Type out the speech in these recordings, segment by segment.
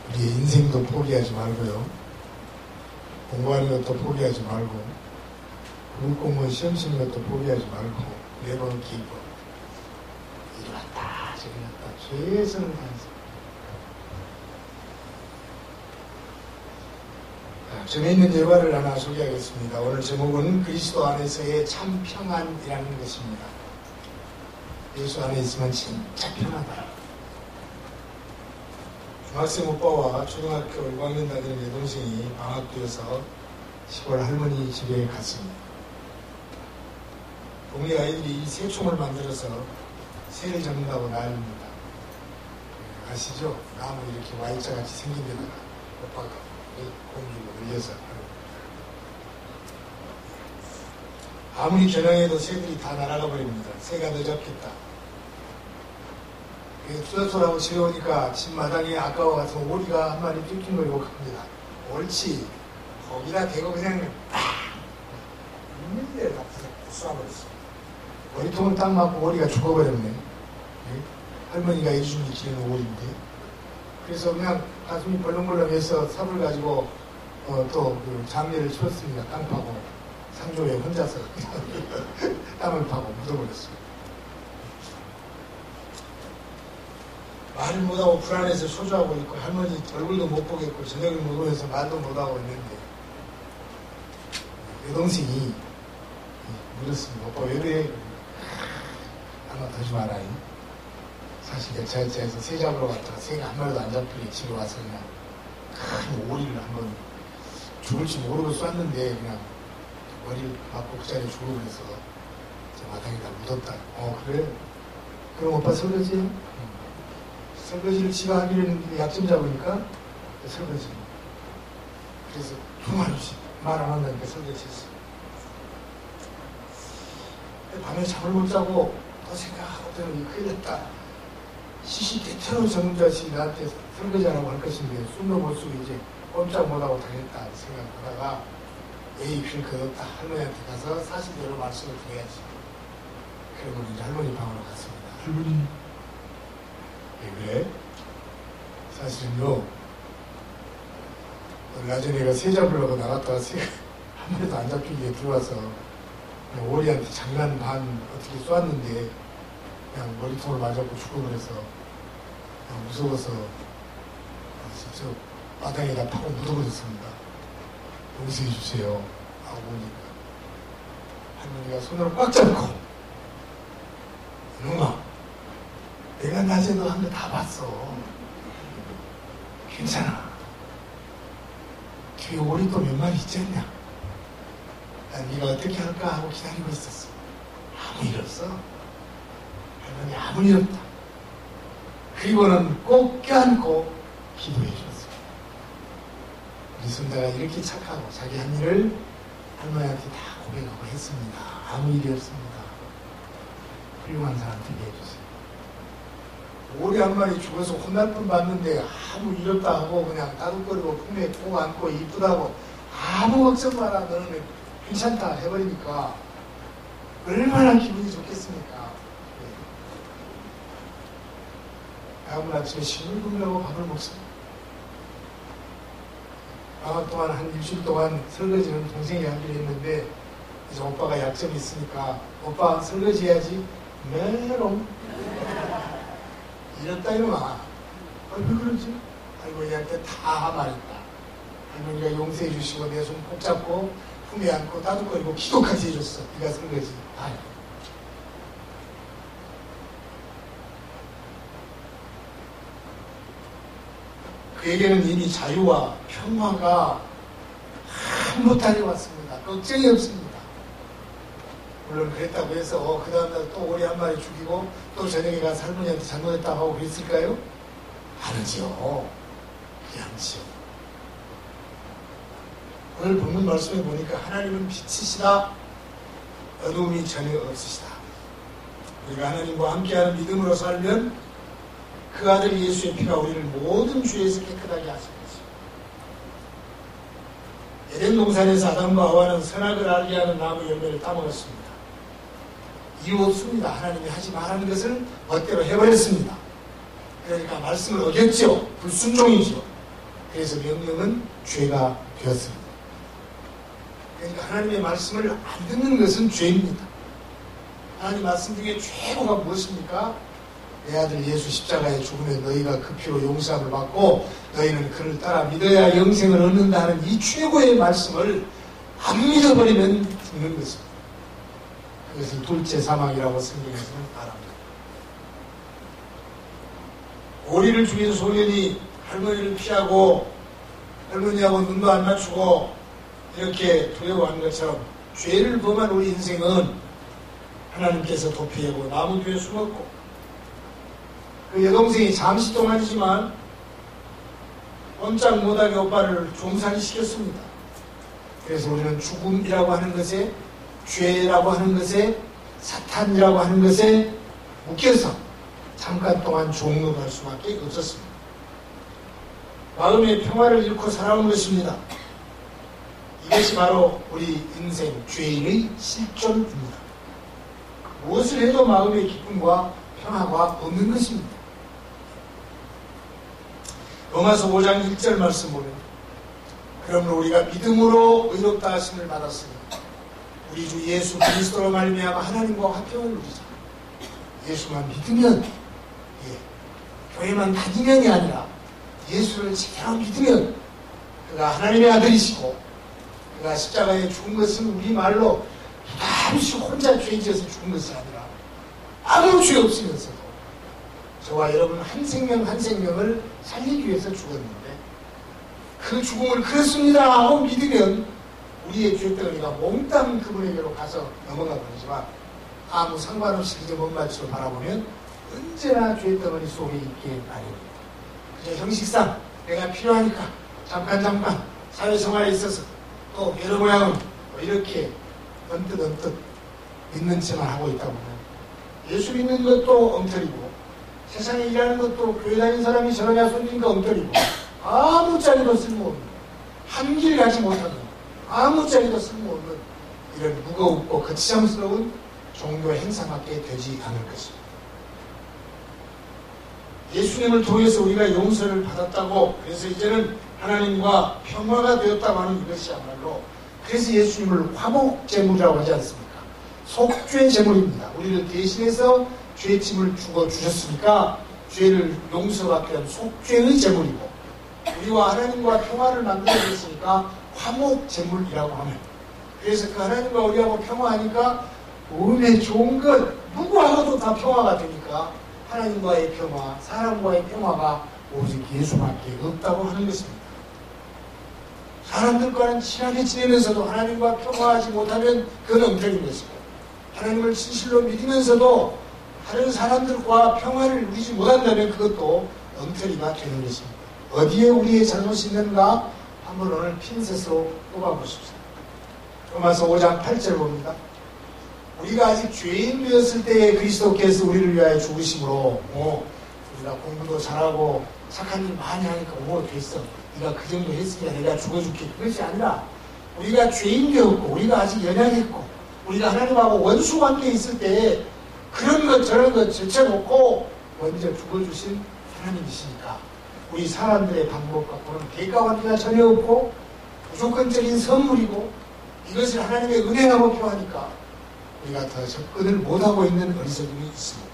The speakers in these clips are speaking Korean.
우리의 인생도 포기하지 말고요. 공부하는 것도 포기하지 말고, 공무원 시험 치는 것도 포기하지 말고, 매번 기도. 이리 왔다, 저리 왔다, 최선을 다해서. 전에 있는 예화를 하나 소개하겠습니다. 오늘 제목은 그리스도 안에서의 참 평안이라는 것입니다. 예수 안에 있으면 진짜 편하다. 중학생 오빠와 초등학교 1학년 다니는 여동생이 방학되어서 시골 할머니 집에 갔습니다. 동네 아이들이 새총을 만들어서 새를 잡는다고 난립니다. 아시죠? 나무 이렇게 Y자같이 생긴 데다가 오빠가 공주로 늘려서 아무리 겨냥해도 새들이 다 날아가 버립니다. 새가 더 잡겠다. 투자소라고 집에 오니까 집 마당에 아까와 같은 오리가 한 마리 띵띵거리고 갑니다. 옳지. 거기다 대고 그냥 있는 데다 쏴버렸어. 머리통을 딱 맞고 오리가 죽어버렸네. 할머니가 해준 기는 오리인데. 그래서 그냥 가슴이 벌렁벌렁해서 삽을 가지고 또 그 장례를 치렀습니다. 땅 파고 상조에 혼자서 땅을 파고 묻어버렸어요. 말을 못하고 불안해서 초조하고 있고 할머니 얼굴도 못 보겠고 저녁을 못 보면서 말도 못하고 있는데 여동생이 물었습니다. 오빠 왜 그래? 한번 더 좀 알아요. 사실 경찰차에서 새 잡으러 갔다가 새가 한 마리도 안 잡히게 집에 와서 그냥 큰 오리를 한번 죽을지 모르고 쐈는데 그냥 머리를 맞고 그 자리에 죽어버려서 저 마당에다 묻었다. 그래? 그럼 오빠 설거지? 설거지를 지가 하기로 했는데 약점 잡으니까 설거지. 그래서 두말없이 말 안 한다니까 설거지 했어. 밤에 잠을 못 자고 또 생각하고 때문에 큰일 났다. 시시때때로 저놈 자식이 나한테 설거지하라고 할 것인데 숨도 못 쉬고 이제 꼼짝 못하고 당했다 생각하다가 에이 길 걷었다. 할머니한테 가서 사실대로 말씀을 드려야지. 그러고 이제 할머니 방으로 갔습니다. 할머니 왜 그래? 사실은요 얼마 전에 내가 새 잡으려고 나갔다가 새가 한 마리도 안 잡히게 들어와서 그냥 오리한테 장난 반 어떻게 쏘았는데 그냥 머리통을 맞았고 죽어버려서 그냥 무서워서 직접 마당에다 파고 묻어버렸습니다. 용서해 주세요 하고 보니까 할머니가 손으로 꽉 잡고 이놈아 내가 낮에 너 한 거 다 봤어. 괜찮아. 뒤에 오리 또 몇 마리 있지 않냐? 난 네가 어떻게 할까 하고 기다리고 있었어. 아무 일 없어. 할머니 아무 일 없다. 그리고는 꼭 껴안고 기도해 줬어요. 우리 손자가 이렇게 착하고 자기 한 일을 할머니한테 다 고백하고 했습니다. 아무 일이 없습니다. 훌륭한 사람 되게 해주세요. 오리 한 마리 죽어서 혼날 뻔 봤는데 아무 일 없다 하고 그냥 따뜻거리고 품에 꼭 안고 이쁘다고 아무 걱정 마라 너는 괜찮다 해버리니까 얼마나 기분이 좋겠습니까? 다음날 아침에 싱글벙글하고 밥을 먹습니다. 방학 동안 한 일주일 동안 설거지는 동생이 하기로 했는데 이제 오빠가 약점이 있으니까 오빠 설거지 해야지. 메롱 이랬다 이놈아. 왜 그러지? 아이고 얘한테 다 말했다. 할머니가 용서해 주시고 내 손 꼭 잡고 품에 안고 따뜻거리고 기도까지 해줬어. 네가 설거지. 아유. 그에게는 이미 자유와 평화가 한 보따리 왔습니다. 걱정이 없습니다. 물론 그랬다고 해서 그 다음날 또 오리 한 마리 죽이고 또 저녁에 가서 할머니한테 잘못했다고 하고 그랬을까요? 아니지요. 그게 아니지요. 오늘 본문 말씀에 보니까 하나님은 빛이시다. 어두움이 전혀 없으시다. 우리가 하나님과 함께하는 믿음으로 살면 그 아들 예수의 피가 우리를 모든 죄에서 깨끗하게 하시는 것입니다. 에덴 동산에서 아담과 하와는 선악을 알게 하는 나무 열매를 따먹었습니다. 이유 없습니다. 하나님이 하지 말라는 것을 멋대로 해버렸습니다. 그러니까 말씀을 어겼죠. 불순종이죠. 그래서 명령은 죄가 되었습니다. 그러니까 하나님의 말씀을 안 듣는 것은 죄입니다. 하나님 말씀 중에 최고가 무엇입니까? 내 아들 예수 십자가에 죽으면 너희가 그 피로 용서함을 받고 너희는 그를 따라 믿어야 영생을 얻는다는 이 최고의 말씀을 안 믿어버리면 죽는 것입니다. 그것을 둘째 사망이라고 성경에서는 말합니다. 오리를 죽인 소년이 할머니를 피하고 할머니하고 눈도 안 맞추고 이렇게 두려워하는 것처럼 죄를 범한 우리 인생은 하나님께서 도피하고 나무 뒤에 숨었고 그 여동생이 잠시 동안이지만 꼼짝 못하게 오빠를 종살이 시켰습니다. 그래서 우리는 죽음이라고 하는 것에 죄라고 하는 것에 사탄이라고 하는 것에 묶여서 잠깐 동안 종노할 수밖에 없었습니다. 마음의 평화를 잃고 살아온 것입니다. 이것이 바로 우리 인생 죄인의 실존입니다. 무엇을 해도 마음의 기쁨과 평화가 없는 것입니다. 로마서 5장 1절 말씀 보면 그러므로 우리가 믿음으로 의롭다 하심을 받았으니 우리 주 예수 그리스도로 말미암아 하나님과 화평을 누리자. 예수만 믿으면 교회만 다니면이 아니라 예수를 제대로 믿으면 그가 하나님의 아들이시고 그가 십자가에 죽은 것은 우리말로 부담없이 혼자 죄 지어서 죽은 것이 아니라 아무 죄 없으면서도 저와 여러분 한 생명 한 생명을 살리기 위해서 죽었는데 그 죽음을 그렇습니다 하고 믿으면 우리의 죄덩어리가 몽땅 그분에게로 가서 넘어가 버리지만 아무 상관없이 그저 먼 말치로 바라보면 언제나 죄덩어리 속에 있게 마련입니다. 그저 형식상 내가 필요하니까 잠깐 사회생활에 있어서 또 여러 모양은 이렇게 언뜻 믿는 척만 하고 있다 보면 예수 믿는 것도 엉터리고 세상에 일하는 것도 교회 다니는 사람이 저러냐 손님과 엉터리고 아무짝에도 쓸모없는 한길 가지 못하는 아무짝에도 쓸모없는 이런 무겁고 거치장스러운 종교 행사밖에 되지 않을 것입니다. 예수님을 통해서 우리가 용서를 받았다고 그래서 이제는 하나님과 평화가 되었다고 하는 이것이야말로 그래서 예수님을 화목제물이라고 하지 않습니까? 속죄 제물입니다. 우리를 대신해서 죄짐을 주셨으니까 죄를 용서받게 한 속죄의 제물이고 우리와 하나님과 평화를 만들어줬으니까 화목제물이라고 하면 그래서 그 하나님과 우리하고 평화하니까 몸에 좋은 것 누구하고도 다 평화가 되니까 하나님과의 평화, 사람과의 평화가 오직 예수밖에 없다고 하는 것입니다. 사람들과는 친하게 지내면서도 하나님과 평화하지 못하면 그건 엉터리인 것이고 하나님을 진실로 믿으면서도 다른 사람들과 평화를 누리지 못한다면 그것도 엉터리가 되는 것입니다. 어디에 우리의 잘못이 있는가 한번 오늘 핀셋으로 뽑아보십시오. 로마서 5장 8절 봅니다. 우리가 아직 죄인 되었을 때에 그리스도께서 우리를 위하여 죽으심으로 우리가 공부도 잘하고 착한 일 많이 하니까 됐어. 네가 그 정도 했으니까 내가 죽어줄게. 그것이 아니라 우리가 죄인 되었고 우리가 아직 연약했고 우리가 하나님하고 원수 관계에 있을 때에 그런 것 저런 것 제쳐놓고 먼저 죽어주신 하나님이시니까 우리 사람들의 방법 갖고는 대가 관계가 전혀 없고 무조건적인 선물이고 이것을 하나님의 은혜라고 표하니까 우리가 더 접근을 못하고 있는 어리석음이 있습니다.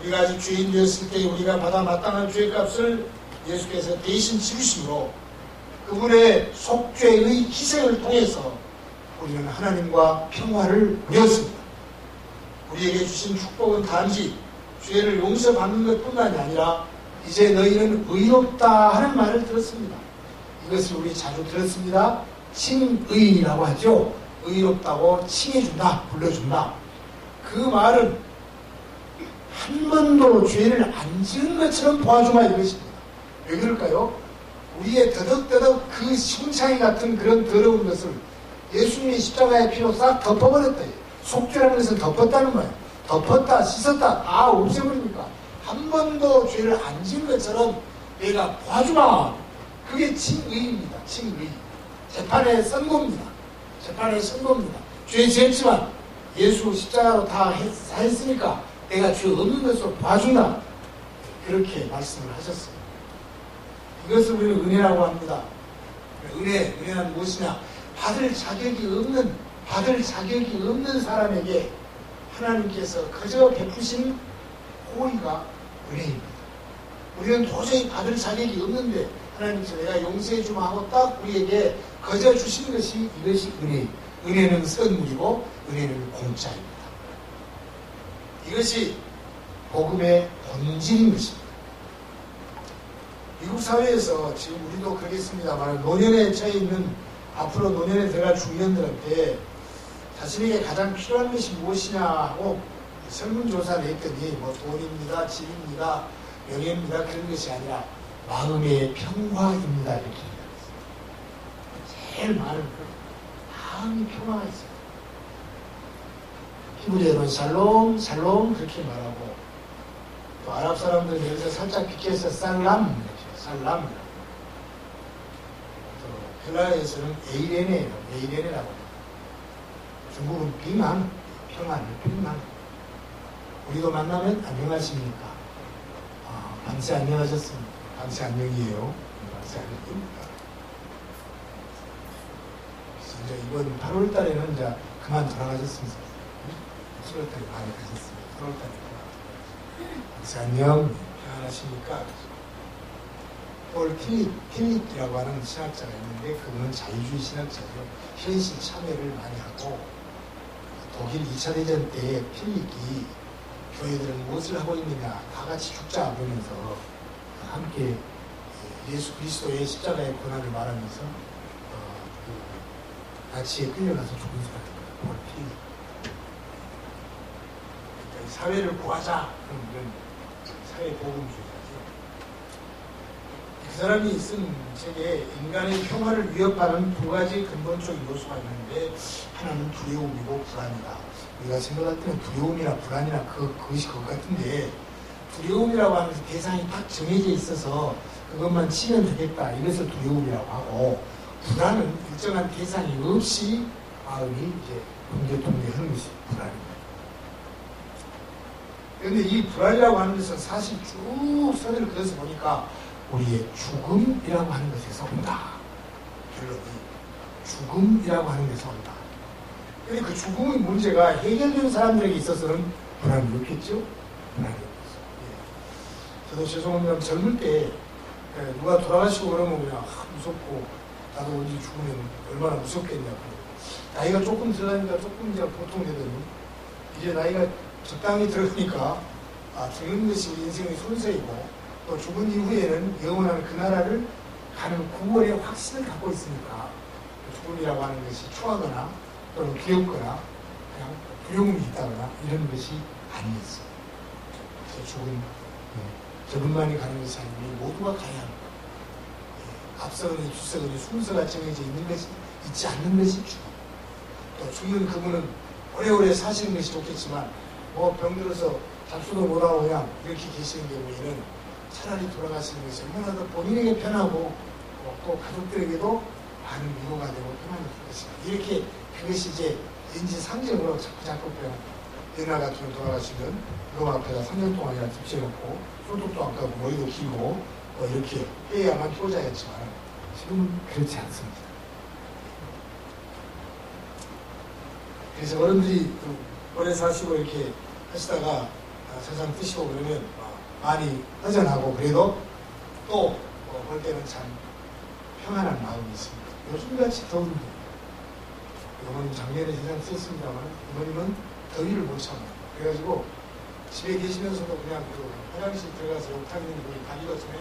우리가 아직 죄인 되었을 때 우리가 받아 마땅한 죄값을 예수께서 대신 치르심으로 그분의 속죄의 희생을 통해서 우리는 하나님과 평화를 누렸습니다. 우리에게 주신 축복은 단지 죄를 용서받는 것뿐만이 아니라 이제 너희는 의롭다 하는 말을 들었습니다. 이것을 우리 자주 들었습니다. 칭의라고 하죠. 의롭다고 칭해준다, 불러준다. 그 말은 한 번도 죄를 안 지은 것처럼 도와주마 이것입니다. 왜 그럴까요? 우리의 더덕더덕 그 흉창이 같은 그런 더러운 것을 예수님이 십자가의 피로 싹 덮어버렸다. 속죄라는 것을 덮었다는 거예요. 덮었다, 씻었다, 다 없애버리니까 한 번도 죄를 안 지은 것처럼 내가 도와주마. 그게 칭의입니다. 칭의. 재판에 쓴 겁니다. 재판에 쓴 겁니다. 죄 지었지만 예수 십자가로 다 했으니까 내가 죄 없는 것으로 봐준다. 그렇게 말씀을 하셨습니다. 이것을 우리는 은혜라고 합니다. 은혜는 무엇이냐? 받을 자격이 없는 사람에게 하나님께서 그저 베푸신 호의가 은혜입니다. 우리는 도저히 받을 자격이 없는데 하나님께서 내가 용서해 주마 하고 딱 우리에게 거저 주신 것이 이것이 은혜. 은혜는 선물이고 은혜는 공짜입니다. 이것이 복음의 본질인 것입니다. 미국 사회에서 지금 우리도 그러겠습니다만 노년에 처해 있는 앞으로 노년에 들어갈 중년들한테 자신에게 가장 필요한 것이 무엇이냐 하고 설문조사를 했더니 뭐 돈입니다, 집입니다, 명예입니다 그런 것이 아니라 마음의 평화입니다 이렇게 얘기했어요. 제일 많은 마음의 평화가 있어요. 히브리어로는 샬롬, 샬롬 그렇게 말하고 또 아랍 사람들은 여기서 살짝 비켜서 살람 이렇게 살람 또 헬라어에서는 에이레네라고 합니다. 중국은 비만, 평안, 비만. 우리도 만나면 안녕하십니까? 밤새 안녕하셨습니까? 밤새 안녕이에요. 밤새 안녕입니다. 그래서 이제 이번 8월 달에는 이제 그만 돌아가셨습니다. 7월 달에 많이 가셨습니다. 8월 달에 밤새 안녕, 평안하십니까? 폴 필립이라고 하는 신학자가 있는데 그분은 자유주의 신학자죠. 현실 참여를 많이 하고 독일 2차 대전 때 필립이 교회들은 무엇을 하고 있느냐 다 같이 죽자 그러면서 함께 예수 그리스도의 십자가의 고난을 말하면서 나치에 끌려가서 죽은 사람입니다. 폴 필립. 그러니까 사회를 구하자 그런 사회보건주의자죠. 그 사람이 쓴 책에 인간의 평화를 위협하는 두 가지 근본적인 요소가 있는데 하나는 두려움이고 불안이다. 우리가 생각할 때는 두려움이나 불안이나 그것이 그것 같은데 두려움이라고 하면서 대상이 딱 정해져 있어서 그것만 치면 되겠다. 이것을 두려움이라고 하고 불안은 일정한 대상이 없이 마음이 이제 동교동교하는 것이 불안입니다. 그런데 이 불안이라고 하는 것은 사실 쭉 선을 그어서 보니까 우리의 죽음이라고 하는 것에서 온다. 결론이 죽음이라고 하는 것에서 온다. 그런데 그 죽음의 문제가 해결된 사람들에게 있어서는 불안이 없겠죠? 불안이 없어요. 예. 저도 죄송합니다. 젊을 때 누가 돌아가시고 그러면 그냥 무섭고 나도 언제 죽으면 얼마나 무섭겠냐고. 나이가 조금 들어가니까 조금 이제 보통 되더니 이제 나이가 적당히 들어가니까 죽는 것이 우리 인생의 순서이고 또 죽은 이후에는 영원한 그 나라를 가는 구원의 확신을 갖고 있으니까 죽음이라고 하는 것이 추하거나 또는 귀엽거나 그냥 두려움이 있다거나 이런 것이 아니었어요. 그래서 죽은 저분만이 가는 것이 아니고 모두가 가야 합니다. 앞서거니 뒤서거니 순서가 정해져 있는 것이 있지 않는 것이 죽음. 또 죽는 그분은 오래오래 사시는 것이 좋겠지만 뭐 병들어서 잡수도 못하고 그냥 이렇게 계시는 경우에는 차라리 돌아가시는 것이 얼마나 더 본인에게 편하고 또 가족들에게도 많은 위로가 되고 편안할 것이다. 이렇게 그것이 이제 인지 상징으로 자꾸 그냥 옛날 같으면 돌아가시면 그거 앞에다 3년 동안이나 집재놓고 소독도 안 가고 머리도 길고 이렇게 해야만 효자였지만 지금은 그렇지 않습니다. 그래서 어른들이 오래 사시고 이렇게 하시다가 세상 뜨시고 그러면 많이 허전하고 그래도 또 볼 때는 참 평안한 마음이 있습니다. 요즘같이 더운데 어머님 작년에 세상 썼습니다만 어머님은 더위를 못 참아요. 그래가지고 집에 계시면서도 그냥 그 화장실 들어가서 욕탕 있는 물이 가기도 전에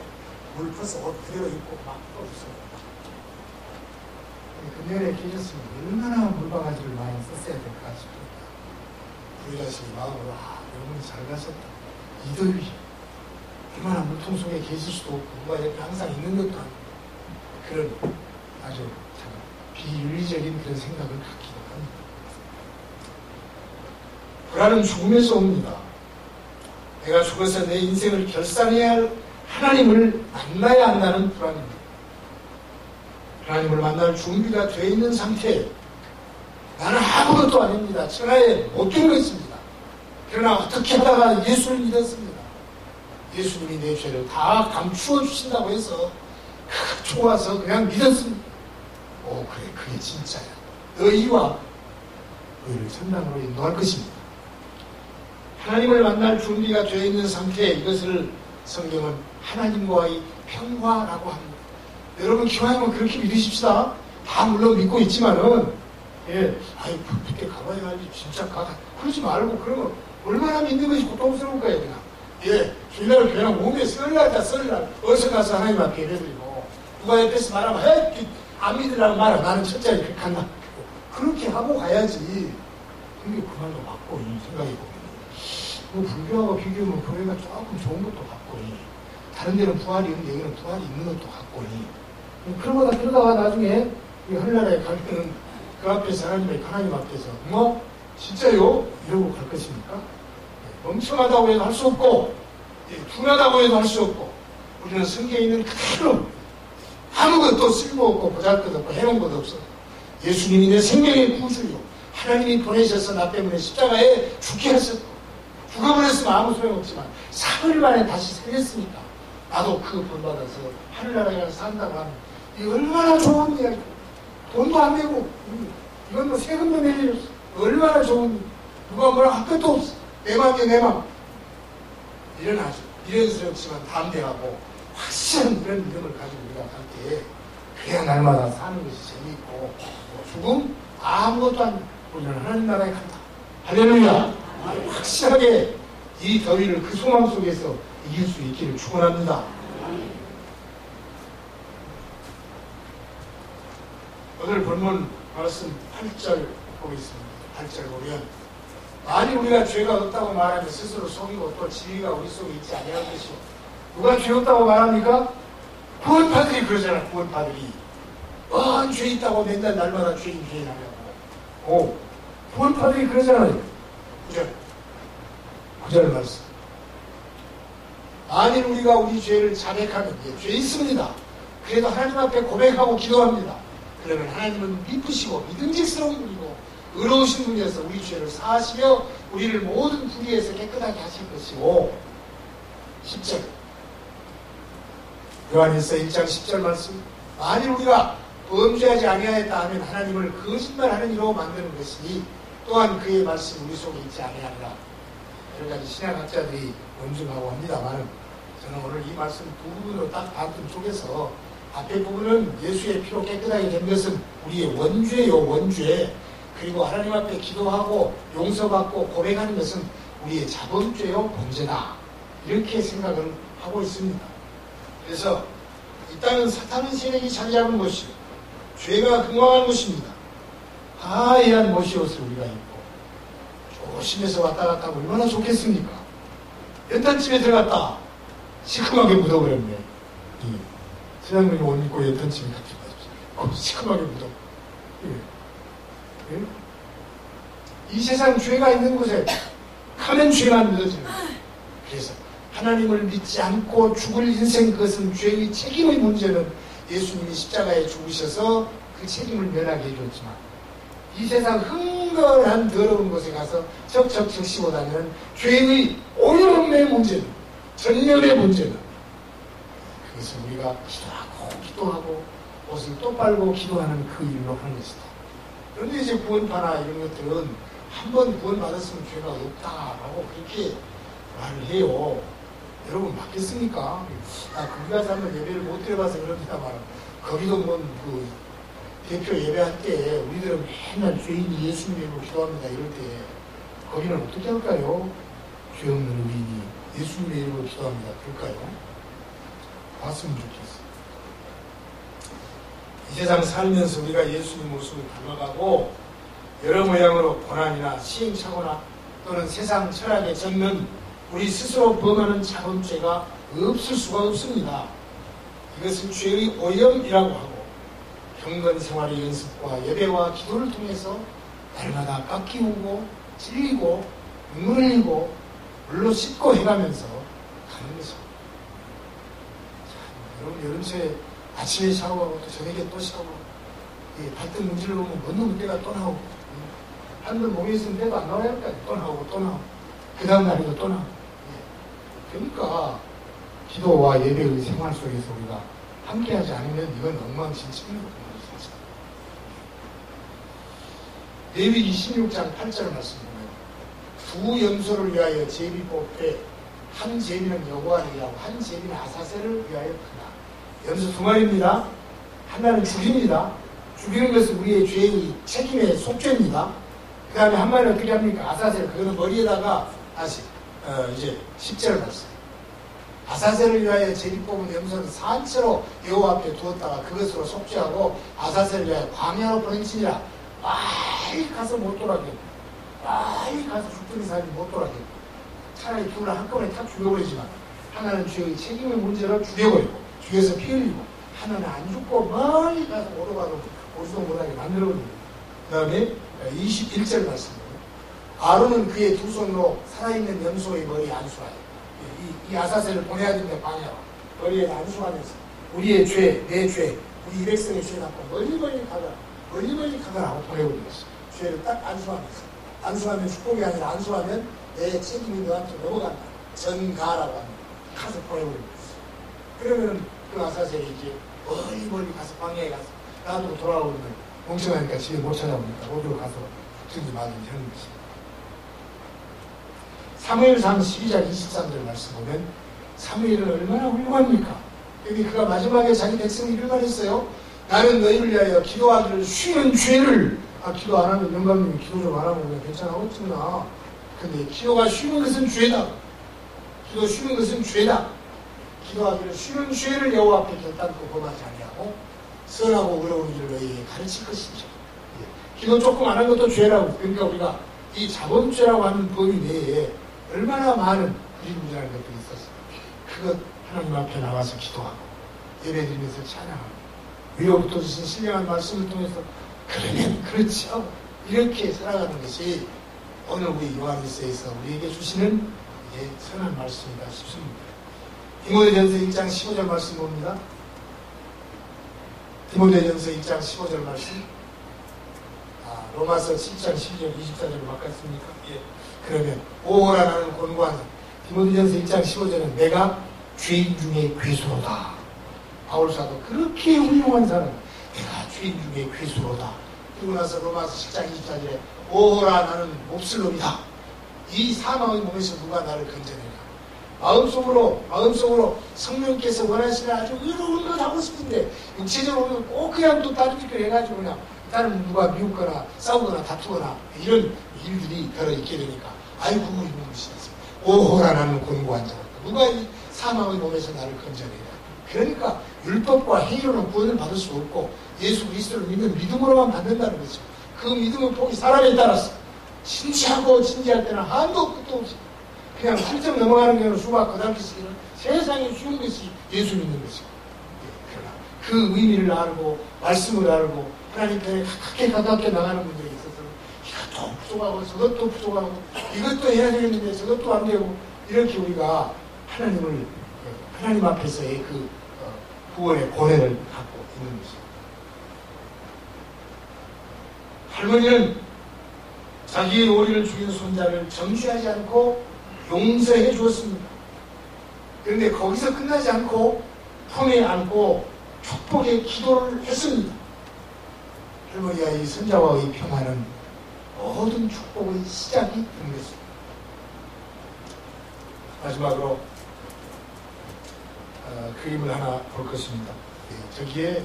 물 퍼서 옷 그대로 입고 막 떠주세요. 금년에 계셨으면 얼마나 물바가지를 많이 썼어야 될까 싶습니다. 우리 자신이 마음으로 여러분이 잘 가셨다. 이 더위 얼마나 물통 속에 계실 수도 없고 누가 옆에 항상 있는 것도 아니고 그런 아주 참 비윤리적인 그런 생각을 갖기도 합니다. 불안은 죽음에서 옵니다. 내가 죽어서 내 인생을 결산해야 할 하나님을 만나야 한다는 불안입니다. 하나님을 만날 준비가 되어 있는 상태에 나는 아무것도 아닙니다. 천하에 못된 것입니다. 그러나 어떻게 하다가 예수를 믿었습니다. 예수님이 내 죄를 다 감추어 주신다고 해서 좋아서 그냥 믿었습니다. 오, 그래, 그게 진짜야. 너희와 너희를 천당으로 인도할 것입니다. 하나님을 만날 준비가 되어 있는 상태에 이것을 성경은 하나님과의 평화라고 합니다. 여러분 기왕이면 그렇게 믿으십시다. 다 물론 믿고 있지만은 아이 그때 가봐야 알지 진짜 가다 그러지 말고 그러면 얼마나 믿는 것이 고통스러울 거예요 그냥. 주일날 그냥 몸에 설날다 설날 어서 가서 하나님 앞에 예배드리고 누가 옆에서 말하면 안 믿으라고 말아 나는 첫째에 그렇게 간다. 그렇게 하고 가야지. 근데 그 말도 맞고 이 생각이 보면 불교하고 비교하면 교회가 조금 좋은 것도 같고 다른 데는 부활이 있는데 여기는 부활이 있는 것도 같고 그러다가 나중에 이 하늘나라에 가면은 그 앞에서 하나님 앞에서 뭐 진짜요? 이러고 갈 것입니까? 멍청하다고 해도 할 수 없고 둔하다고 해도 할 수 없고 우리는 성경에 있는 그대로 아무것도 쓸모없고 보잘것없고 해놓은 것 없어. 예수님이 내 생명의 구주요 하나님이 보내셔서 나 때문에 십자가에 죽게 하셨고 죽어버렸으면 아무 소용없지만 사흘 만에 다시 살렸으니까 나도 그 본받아서 하늘나라에 가서 산다고 하면 이 얼마나 좋은 이야기. 돈도 안 내고 이건 뭐 세금도 낼 일 없어. 얼마나 좋은 누가 뭐라 할 것도 없어. 내 맘이야 내 맘. 일어나죠. 미련스럽지만 담대하고 확실한 그런 믿음을 가지고 우리가 갈 때 그래야 날마다 사는 것이 재미있고 죽음 아무것도 안 우리는 하나님 나라에 간다. 할렐루야. 확실하게 이 더위를 그 소망 속에서 이길 수 있기를 축원합니다. 오늘 본문 말씀 8절 보겠습니다. 8절 보면 만일 우리가 죄가 없다고 말하면 스스로 속이고 또 진리가 우리 속에 있지 아니할 것이요. 누가 죄 없다고 말합니까? 구원파들이 그러잖아요. 구원파들이 죄 있다고 맨날 날마다 죄인 하려고. 구원파들이 그러잖아요. 9절 말씀. 만일 우리가 우리 죄를 자백하면 죄 있습니다. 그래도 하나님 앞에 고백하고 기도합니다. 그러면 하나님은 미쁘시고 믿음직스러운 분이고 의로우신 분이어서 우리 죄를 사하시며 우리를 모든 불의에서 깨끗하게 하실 것이고 10절 요한일서 1장 10절 말씀 만일 우리가 범죄하지 아니하였다 하면 하나님을 거짓말하는 이로 만드는 것이니 또한 그의 말씀이 우리 속에 있지 아니하리라. 여러 가지 신학학자들이 논증하고 합니다만 저는 오늘 이 말씀 두 부분으로 딱 반쯤 쪼개서 앞에 부분은 예수의 피로 깨끗하게 된 것은 우리의 원죄요 원죄. 그리고 하나님 앞에 기도하고 용서받고 고백하는 것은 우리의 자범죄요 범죄다. 이렇게 생각을 하고 있습니다. 그래서 이 땅은 사탄의 세력이 자리잡은 곳이요 죄가 흥왕한 곳입니다. 하얀 못이옷을 우리가 입고 조심해서 왔다 갔다 하면 얼마나 좋겠습니까? 연탄집에 들어갔다 시큼하게 묻어버렸네. 서양분이 옷 입고 연탄집에 갔다 시큼하게 묻어. 이 세상 죄가 있는 곳에 가면 죄만 묻어지는 거예요. 그래서 하나님을 믿지 않고 죽을 인생 그것은 죄의 책임의 문제는 예수님이 십자가에 죽으셔서 그 책임을 면하게 해줬지만 이 세상 흥건한 더러운 곳에 가서 적적적시보다는 죄의 오염의 문제는 전면의 문제는 그것을 우리가 기도하고 옷을 또 빨고 기도하는 그 일로 하는 것이다. 그런데 이제 구원파나 이런 것들은 한번 구원받았으면 죄가 없다라고 그렇게 말을 해요. 여러분 맞겠습니까? 거기 가서 한번 예배를 못 드려봐서 그럽니다만 거기도 그 대표 예배할 때 우리들은 맨날 죄인이 예수님 이름으로 기도합니다 이럴 때 거기는 어떻게 할까요? 죄 없는 의인이 예수님의 이름으로 기도합니다 그럴까요? 봤으면 좋겠어요. 이 세상 살면서 우리가 예수님 모습을 닮아가고 여러 모양으로 고난이나 시행착오나 또는 세상 철학에 젖는 우리 스스로 범하는 자범죄가 없을 수가 없습니다. 이것은 죄의 오염이라고 하고 경건 생활의 연습과 예배와 기도를 통해서 날마다 깎이우고 찔리고 눈물 흘리고 물로 씻고 해가면서 가는 것입니다. 여러분 여름새 아침에 샤워하고 또 저녁에 또 샤워하고 발등 문질러 보면 묻는 때가 또 나오고 한번 몸에 있으면 때도 안 나와야 할까요? 또 나오고 또 나오고 그 다음 날에도 또 나오고 그러니까 기도와 예배의 생활 속에서 우리가 함께하지 않으면 이건 엉망진창입니다. 레위기 16장 8절 말씀 보면 두 염소를 위하여 제비 뽑되 한 제비는 여호와를 위하고 한 제비는 아사셀을 위하여 크다. 염소 두 마리입니다. 하나는 죽입니다. 죽이는 것은 우리의 죄의 책임의 속죄입니다. 그 다음에 한 마리는 어떻게 합니까? 아사셀, 그거는 머리에다가 다시 이제 10절 말씀. 아사셀을 위하여 제비 뽑은 염소는 산채로 여호와 앞에 두었다가 그것으로 속죄하고 아사셀을 위하여 광야로 보내지니라. 빨리 가서 못 돌아게, 빨리 가서 죽더니 살지 못 돌아게. 차라리 둘을 한꺼번에 탁 죽여버리지만 하나는 죄의 책임의 문제로 죽여버리고 죽여서 피 흘리고 하나는 안 죽고 멀리 가서 오도가도 오지도 못하게 만들어버립니다. 그 다음에 21절 말씀입니다. 아론은 그의 두 손으로 살아있는 염소의 머리에 안수하여 이 아사셀을 보내야 됩니다. 방향으로 머리에 안수하면서 우리의 죄, 내 죄, 우리 백성의 죄 갖고 멀리 가거라 하고 보내버리겠어요. 죄를 딱 안수하면 축복이 아니라 안수하면 내 책임이 너한테 넘어간다. 전가라고 합니다. 가서 보내버리겠어요. 그러면 그 아사셀이 이제 멀리 가서 광야에 가서 나도 돌아오면 멍청하니까 집에 못 찾아오니까 어디로 가서 죽든지 말든지 하는 것입니다. 사무엘상 12장 23절 말씀 보면 사무엘은 얼마나 훌륭합니까? 여기 그가 마지막에 자기 백성이 이런 말 했어요. 나는 너희를 위하여 기도하기를 쉬는 죄를 기도 안 하면 영감님이 기도 좀 안 하면 그냥 괜찮아 어쩌나. 근데 기도가 쉬는 것은 죄다. 기도 쉬는 것은 죄다. 기도하기를 쉬는 죄를 여호와 앞에 결단코 범하지 아니하고 선하고 어려운 일을 너희에게 가르칠 것이죠. 기도 조금 안 한 것도 죄라고. 그러니까 우리가 이 자본죄라고 하는 범위 내에 얼마나 많은 부리부리한 것들이 있었어요. 그것 하나님 앞에 나와서 기도하고 예배드리면서 찬양하고 위로부터 주신 신령한 말씀을 통해서 그러면 그렇죠. 이렇게 살아가는 것이 오늘 우리 요한일서에서 우리에게 주시는 선한 말씀이다 싶습니다. 디모데전서 1장 15절 말씀 봅니다. 디모데전서 1장 15절 말씀. 로마서 7장 12절 24절로 바꿨습니까? 예. 그러면 오호라 나는 권고하는 디모데전서 1장 15절은 내가 죄인 중에 괴수로다. 바울사도 그렇게 훌륭한 사람, 내가 죄인 중에 괴수로다. 그리고 나서 로마서 10장 24절에 오호라 나는 몹쓸 놈이다. 이 사망의 몸에서 누가 나를 건져내라. 마음속으로 성령께서 원하시는 아주 의로운 것 하고 싶은데 육체적으로 꼭 그냥 또 다른 짓을 해가지고 그냥 다른 누가 미웃거나 싸우거나 다투거나 이런 일들이 들어 있게 되니까 아이고 이놈의 시였어. 오호라 나는 권고한 자다. 누가 이 사망의 몸에서 나를 건져내라. 그러니까 율법과 행위로는 구원을 받을 수 없고 예수 그리스도를 믿는 믿음으로만 받는다는 거죠. 그 믿음의 폭이 사람에 따라서 진지하고 진지할 때는 한도 끝도 없이 그냥 훌쩍 넘어가는 경우는 수박 거달기쓰기는 세상에 쉬운 것이 예수 믿는 것이고 그러나 그 의미를 알고 말씀을 알고 하나님 편에 가깝게 나가는 분들이 있어서 이것도 부족하고 저것도 부족하고 이것도 해야 되겠는데 저것도 안 되고 이렇게 우리가 하나님 앞에서의 그 구원의 고뇌를 갖고 있는 것입니다. 할머니는 자기의 오리를 죽인 손자를 정죄하지 않고 용서해 주었습니다. 그런데 거기서 끝나지 않고 품에 안고 축복의 기도를 했습니다. 할머니와 이 손자와의 평화는 모든 축복의 시작이 된 것입니다. 마지막으로 그림을 하나 볼 것입니다. 저기에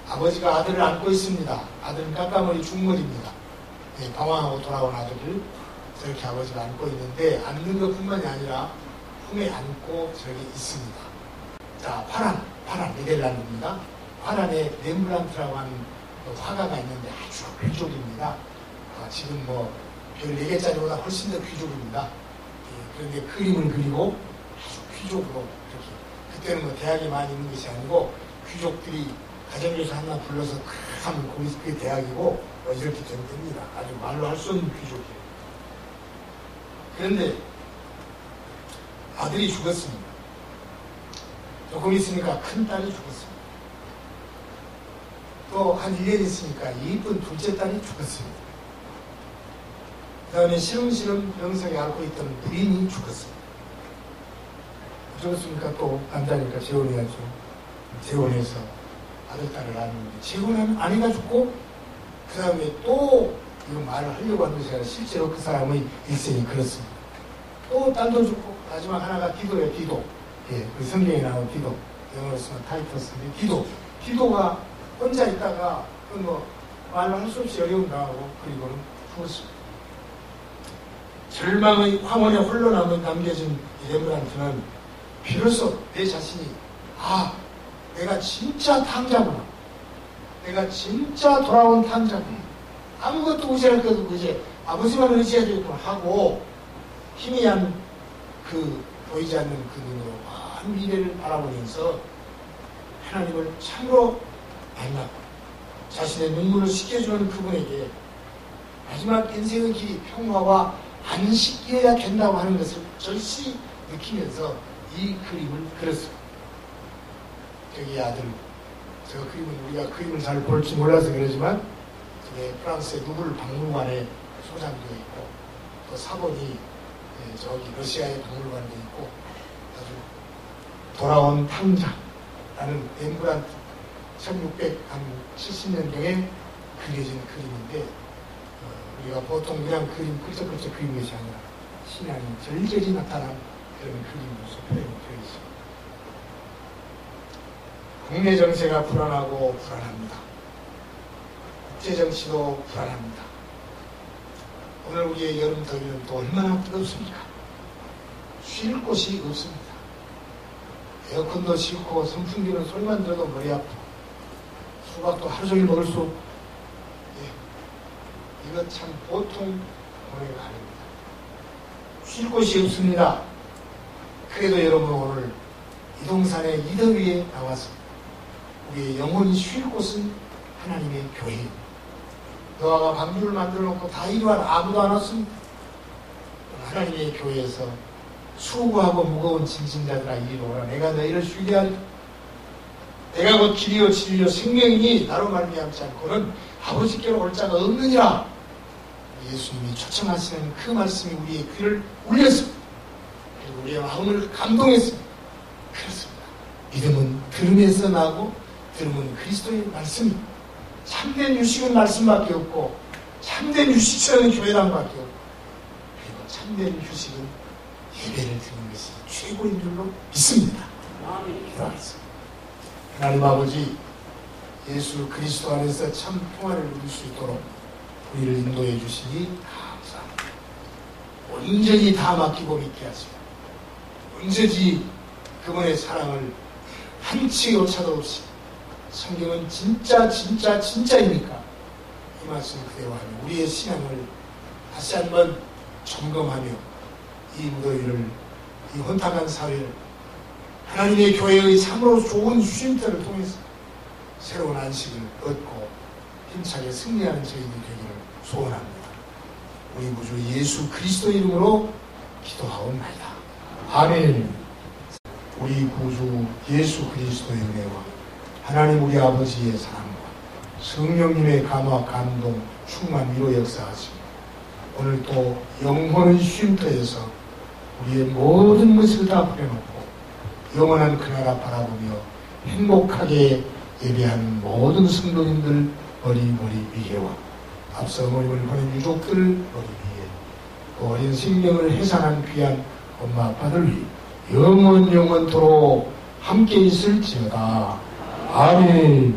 아버지가 아들을 안고 있습니다. 아들은 까까머리 중머리입니다. 방황하고 돌아온 아들을 저렇게 아버지가 안고 있는데 안는 것뿐만이 아니라 품에 안고 저기 있습니다. 자, 파란 네덜란드입니다. 파란에 렘브란트라고 하는 화가가 있는데 아주 귀족입니다. 지금 별 4개짜리보다 훨씬 더 귀족입니다. 그런데 그림을 그리고 아주 귀족으로 이렇게 그때는 대학이 많이 있는 것이 아니고 귀족들이 가정교사 하나 불러서 하면 그게 대학이고 이렇게 됩니다. 아주 말로 할 수 없는 귀족이에요. 그런데 아들이 죽었습니다. 조금 있으니까 큰 딸이 죽었습니다. 또 한 1년 있으니까 이쁜 둘째 딸이 죽었습니다. 그 다음에 시름시름 병석에 앓고 있던 부인이 죽었습니다. 어쩌겠습니까? 또 남자니까 재혼해야죠. 재혼해서 아들, 딸을 낳았는데 재혼한 아내가 죽고 그 다음에 또 이 말을 하려고 하는 것이 아니라 실제로 그 사람의 일생이 그렇습니다. 또 딸도 죽고 마지막 하나가 디도예요. 디도. 예, 그 성경에 나온 디도. 영어로 쓰면 타이터스인데 디도가 혼자 있다가 뭐 말로 할 수 없이 어려움 당하고 그리고는 죽었습니다. 절망의 황혼에 홀로 남겨진 레므란트는 비로소 내 자신이 내가 진짜 탕자구나. 내가 진짜 돌아온 탕자구나. 아무것도 의지할 것도 없고 이제 아버지만 의지해야 되겠구나 하고 희미한 보이지 않는 그 눈으로 먼 미래를 바라보면서 하나님을 참으로 만나고 자신의 눈물을 씻겨주는 그분에게 마지막 인생의 길이 평화와 안식이어야 된다고 하는 것을 절실히 느끼면서 이 그림을 그렸습니다. 저기 아들, 저 그림은 우리가 그림을 잘 볼지 몰라서 그러지만 프랑스의 루브르 박물관에 소장되어 있고 또 사본이 저기 러시아의 박물관에 있고 아주 돌아온 탕자라는 렘브란트 1670년경에 그려진 그림인데 우리가 보통 그냥 그림 끄적끄적 그리는 것이 아니라 신앙이 절절히 나타난 그런 그림으로서 표현되어 있습니다. 국내 정세가 불안하고 불안합니다. 국제정치도 불안합니다. 오늘 우리의 여름 더위는 또 얼마나 뜨겁습니까? 쉴 곳이 없습니다. 에어컨도 싫고 선풍기는 소리만 들어도 머리 아프고 수박도 하루 종일 먹을 수 없고 이거 참 보통 고뇌가 아닙니다. 쉴 곳이 없습니다. 그래도 여러분 오늘 이동산의 이 더위에 나왔습니다. 우리의 영혼이 쉴 곳은 하나님의 교회입니다. 노아가 방주를 만들어 놓고 다 이리 와라. 아무도 안 왔습니다. 하나님의 교회에서 수고하고 무거운 짐진자들아 이리 오라. 내가 너희를 쉬게 하리. 내가 곧 길이요 진리요 생명이니 나로 말미암지 않고는 아버지께로 올 자가 없느니라. 예수님이 초청하시는 그 말씀이 우리의 귀를 울렸습니다. 그리고 우리의 마음을 감동했습니다. 그렇습니다. 믿음은 들음에서 나고 들음은 그리스도의 말씀입니다. 참된 유식은 말씀밖에 없고 참된 유식처럼 교회당밖에 없고 그리고 참된 유식은 예배를 드리는 것이 최고인 줄로 믿습니다. 기도하겠습니다. 하나님 아버지 예수 그리스도 안에서 참 평화를 누릴 수 있도록 우리를 인도해 주시니 감사합니다. 온전히 다 맡기고 믿게 하시고 온전히 그분의 사랑을 한치 오차도 없이 성경은 진짜입니까? 이 말씀 그대로 하며 우리의 신앙을 다시 한번 점검하며 이 무더위를 이 혼탁한 사회를 하나님의 교회의 참으로 좋은 쉼터를 통해서 새로운 안식을 얻고 힘차게 승리하는 저희들이 되기를 소원합니다. 우리 구주 예수 그리스도 이름으로 기도하옵나이다. 아멘. 우리 구주 예수 그리스도의 은혜와 하나님 우리 아버지의 사랑과 성령님의 감화, 감동, 충만, 위로 역사하시고 오늘 또 영혼의 쉼터에서 우리의 모든 것을 다 버려놓고 영원한 그 나라 바라보며 행복하게 예배하는 모든 성도님들 머리 위에와 앞서 어머님을 보낸 유족들 머리 위에 그 어린 생명을 해산한 귀한 엄마 아빠들 위해 영원토록 함께 있을지어다. 아멘.